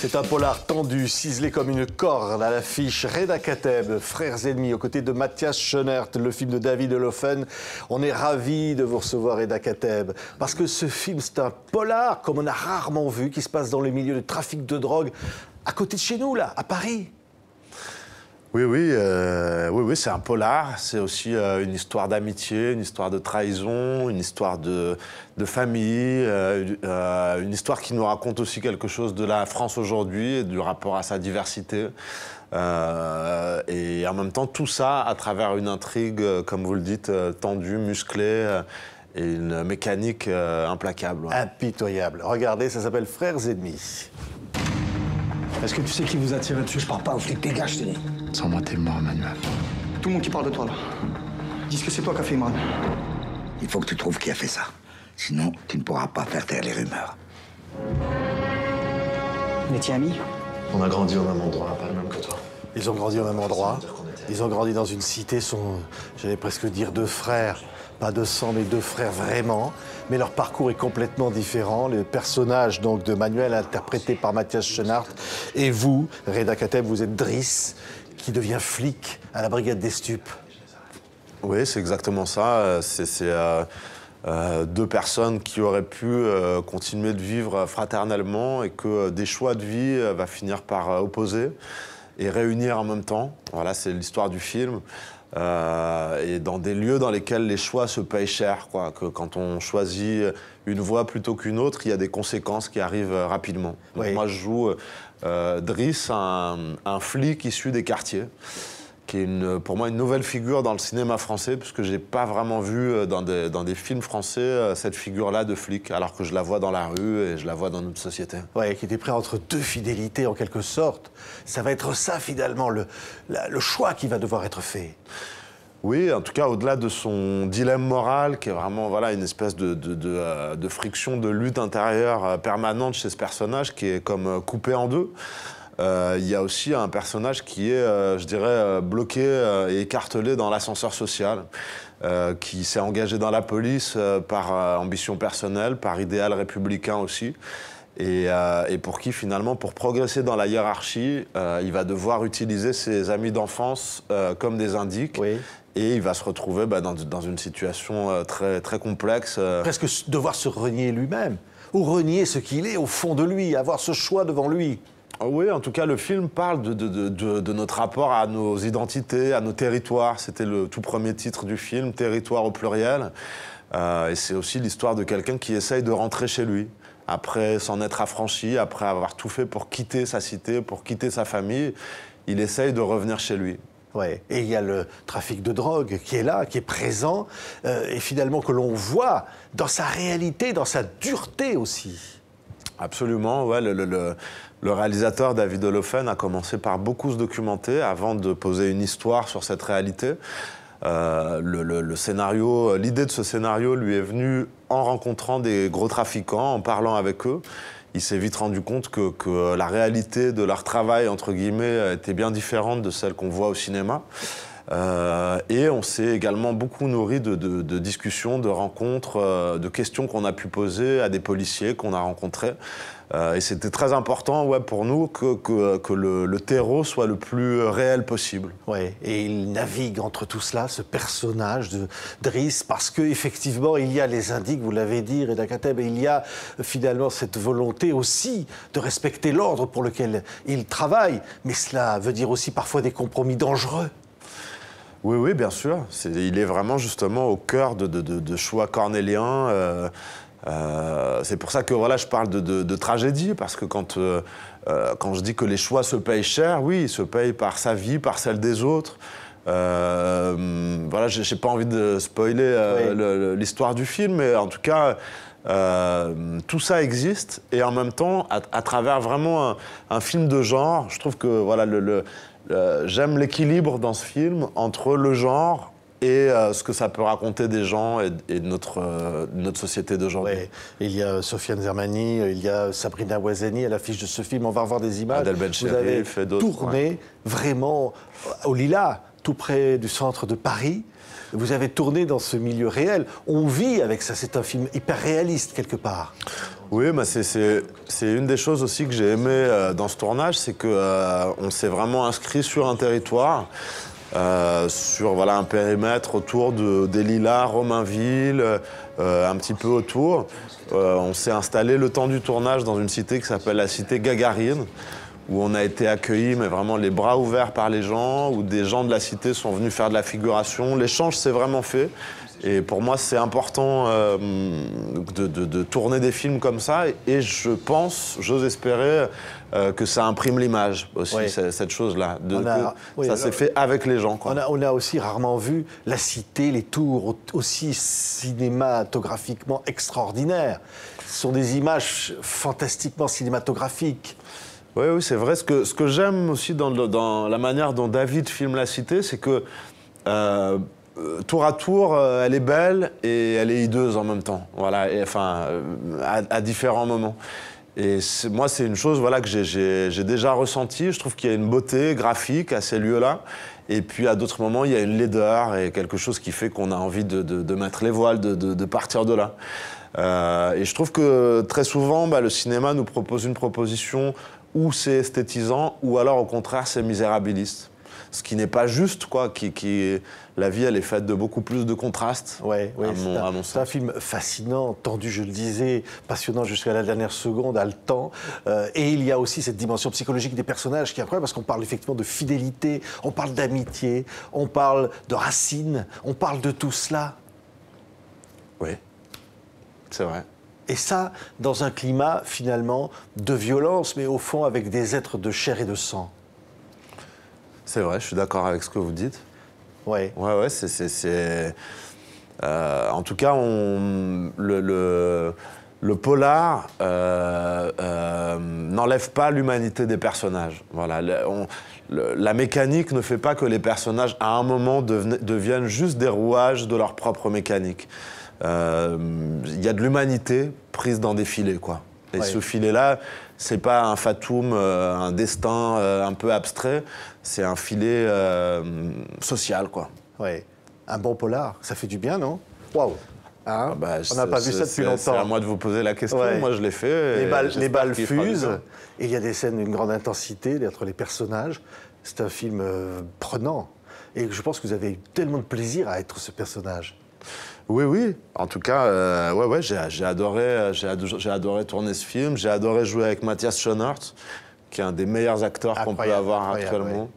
C'est un polar tendu, ciselé comme une corde à l'affiche. Reda Kateb, Frères ennemis, aux côtés de Matthias Schoenaerts, le film de David Olofen. On est ravis de vous recevoir, Reda Kateb, parce que ce film, c'est un polar comme on a rarement vu, qui se passe dans le milieu du trafic de drogue, à côté de chez nous, là, à Paris. Oui, c'est un polar. C'est aussi une histoire d'amitié, une histoire de trahison, une histoire de famille, une histoire qui nous raconte aussi quelque chose de la France aujourd'hui et du rapport à sa diversité. Et en même temps, tout ça à travers une intrigue, comme vous le dites, tendue, musclée et une mécanique implacable. Ouais. Impitoyable. Regardez, ça s'appelle Frères ennemis. Est-ce que tu sais qui vous a tiré dessus? Je parle pas aux flics, dégage, je te dis. Sans moi, t'es mort, Manuel. Tout le monde qui parle de toi, là. Dis que c'est toi qui as fait Imran. Il faut que tu trouves qui a fait ça. Sinon, tu ne pourras pas faire taire les rumeurs. Vous étiez amis? On a grandi au même endroit, pas le même que toi. Ils ont grandi au même endroit. Ils ont grandi dans une cité, sont, j'allais presque dire, deux frères. Pas de sang, mais deux frères vraiment. Mais leur parcours est complètement différent. Le personnage donc de Manuel, interprété par Matthias Schoenaerts, et vous, Reda Kateb, vous êtes Driss, qui devient flic à la brigade des stupes. Oui, c'est exactement ça. C'est deux personnes qui auraient pu continuer de vivre fraternellement et que des choix de vie va finir par opposer et réunir en même temps. Voilà, c'est l'histoire du film. Et dans des lieux dans lesquels les choix se payent cher, quoi. Que quand on choisit une voie plutôt qu'une autre, il y a des conséquences qui arrivent rapidement. Donc moi, je joue Driss, un flic issu des quartiers, qui est pour moi une nouvelle figure dans le cinéma français, puisque je n'ai pas vraiment vu dans des films français cette figure-là de flic, alors que je la vois dans la rue et je la vois dans notre société. Ouais, qui était prêt entre deux fidélités en quelque sorte. Ça va être ça finalement, le choix qui va devoir être fait. Oui, en tout cas, au-delà de son dilemme moral, qui est vraiment voilà, une espèce de friction, de lutte intérieure permanente chez ce personnage, qui est comme coupé en deux. Il y a aussi un personnage qui est, je dirais, bloqué et écartelé dans l'ascenseur social, qui s'est engagé dans la police par ambition personnelle, par idéal républicain aussi, et pour qui, finalement, pour progresser dans la hiérarchie, il va devoir utiliser ses amis d'enfance comme des indiques. Oui. Et il va se retrouver dans une situation très, très complexe. Presque devoir se renier lui-même, ou renier ce qu'il est au fond de lui, avoir ce choix devant lui. Oui, en tout cas, le film parle de notre rapport à nos identités, à nos territoires. C'était le tout premier titre du film, Territoire au pluriel. Et c'est aussi l'histoire de quelqu'un qui essaye de rentrer chez lui, après s'en être affranchi, après avoir tout fait pour quitter sa cité, pour quitter sa famille. Il essaye de revenir chez lui. Ouais. Et il y a le trafic de drogue qui est là, qui est présent, et finalement que l'on voit dans sa réalité, dans sa dureté aussi. Absolument, ouais. Le réalisateur David Olofen a commencé par beaucoup se documenter avant de poser une histoire sur cette réalité. Le scénario, l'idée de ce scénario lui est venue en rencontrant des gros trafiquants, en parlant avec eux. Il s'est vite rendu compte que la réalité de leur travail, entre guillemets, était bien différente de celle qu'on voit au cinéma. Et on s'est également beaucoup nourri de discussions, de rencontres, de questions qu'on a pu poser à des policiers qu'on a rencontrés. Et c'était très important pour nous que le terreau soit le plus réel possible. Ouais. Et il navigue entre tout cela, ce personnage de Driss, parce qu'effectivement, il y a les indices, vous l'avez dit, Reda Kateb, et il y a finalement cette volonté aussi de respecter l'ordre pour lequel il travaille. Mais cela veut dire aussi parfois des compromis dangereux. Oui, bien sûr. Il est vraiment justement au cœur de choix cornéliens. C'est pour ça que voilà, je parle de tragédie, parce que quand je dis que les choix se payent cher, oui, ils se payent par sa vie, par celle des autres. Voilà, j'ai pas envie de spoiler l'histoire du film, mais en tout cas, tout ça existe. Et en même temps, à travers vraiment un film de genre, je trouve que voilà, j'aime l'équilibre dans ce film entre le genre et ce que ça peut raconter des gens et de notre société d'aujourd'hui. Ouais. Il y a Sofiane Zermani, il y a Sabrina Ouazani à l'affiche de ce film. On va revoir des images. Adel Vous avez tourné vraiment au Lila, tout près du centre de Paris. Vous avez tourné dans ce milieu réel. On vit avec ça. C'est un film hyper réaliste, quelque part. Oui, bah c'est une des choses aussi que j'ai aimé dans ce tournage, c'est qu'on s'est vraiment inscrit sur un territoire, sur voilà, un périmètre autour des Lilas, Romainville, un petit peu autour. On s'est installé le temps du tournage dans une cité qui s'appelle la cité Gagarine, où on a été accueillis, mais vraiment les bras ouverts par les gens, où des gens de la cité sont venus faire de la figuration. L'échange s'est vraiment fait. Et pour moi, c'est important de tourner des films comme ça. Et je pense, j'ose espérer, que ça imprime l'image aussi, oui. cette chose-là. Oui, ça s'est fait avec les gens, quoi. On a aussi rarement vu la cité, les tours, aussi cinématographiquement extraordinaires. Ce sont des images fantastiquement cinématographiques. Oui, oui, c'est vrai. Ce que j'aime aussi dans la manière dont David filme la cité, c'est que tour à tour, elle est belle et elle est hideuse en même temps. Voilà, et, enfin, à différents moments. Et moi, c'est une chose voilà, que j'ai déjà ressentie. Je trouve qu'il y a une beauté graphique à ces lieux-là. Et puis, à d'autres moments, il y a une laideur et quelque chose qui fait qu'on a envie de mettre les voiles, de partir de là. Et je trouve que très souvent, le cinéma nous propose une proposition où c'est esthétisant, ou alors au contraire, c'est misérabiliste. Ce qui n'est pas juste, quoi. La vie, elle est faite de beaucoup plus de contrastes. Ouais, à mon c'est sens. un film fascinant, tendu, je le disais, passionnant jusqu'à la dernière seconde, haletant. Et il y a aussi cette dimension psychologique des personnages qui est incroyable, parce qu'on parle effectivement de fidélité, on parle d'amitié, on parle de racines, on parle de tout cela. Oui, c'est vrai. Et ça, dans un climat, finalement, de violence, mais au fond avec des êtres de chair et de sang. C'est vrai, je suis d'accord avec ce que vous dites. Ouais. Ouais, en tout cas, le polar n'enlève pas l'humanité des personnages. Voilà, la mécanique ne fait pas que les personnages, à un moment, deviennent juste des rouages de leur propre mécanique. Il y a de l'humanité prise dans des filets, quoi. Et ce filet-là, c'est pas un fatum, un destin un peu abstrait, c'est un filet social, quoi. Ouais. Un bon polar, ça fait du bien, non? Waouh! Hein? On n'a pas vu ça depuis longtemps. C'est à moi de vous poser la question. Ouais. Moi, je l'ai fait. Les balles fusent, et il y a des scènes d'une grande intensité entre les personnages. C'est un film prenant. Et je pense que vous avez eu tellement de plaisir à être ce personnage. Oui, oui. En tout cas, j'ai adoré tourner ce film. J'ai adoré jouer avec Matthias Schoenaerts, qui est un des meilleurs acteurs qu'on peut avoir actuellement.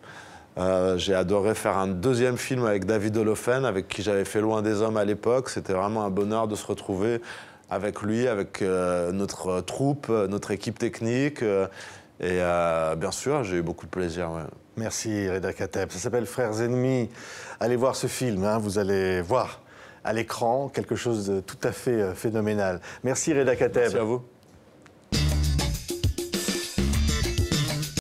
J'ai adoré faire un deuxième film avec David Holofen, avec qui j'avais fait Loin des Hommes à l'époque. C'était vraiment un bonheur de se retrouver avec lui, avec notre troupe, notre équipe technique. Et bien sûr, j'ai eu beaucoup de plaisir. Ouais. Merci Reda Kateb. Ça s'appelle Frères ennemis. Allez voir ce film, hein. Vous allez voir à l'écran quelque chose de tout à fait phénoménal. Merci Reda Kateb. Merci à vous.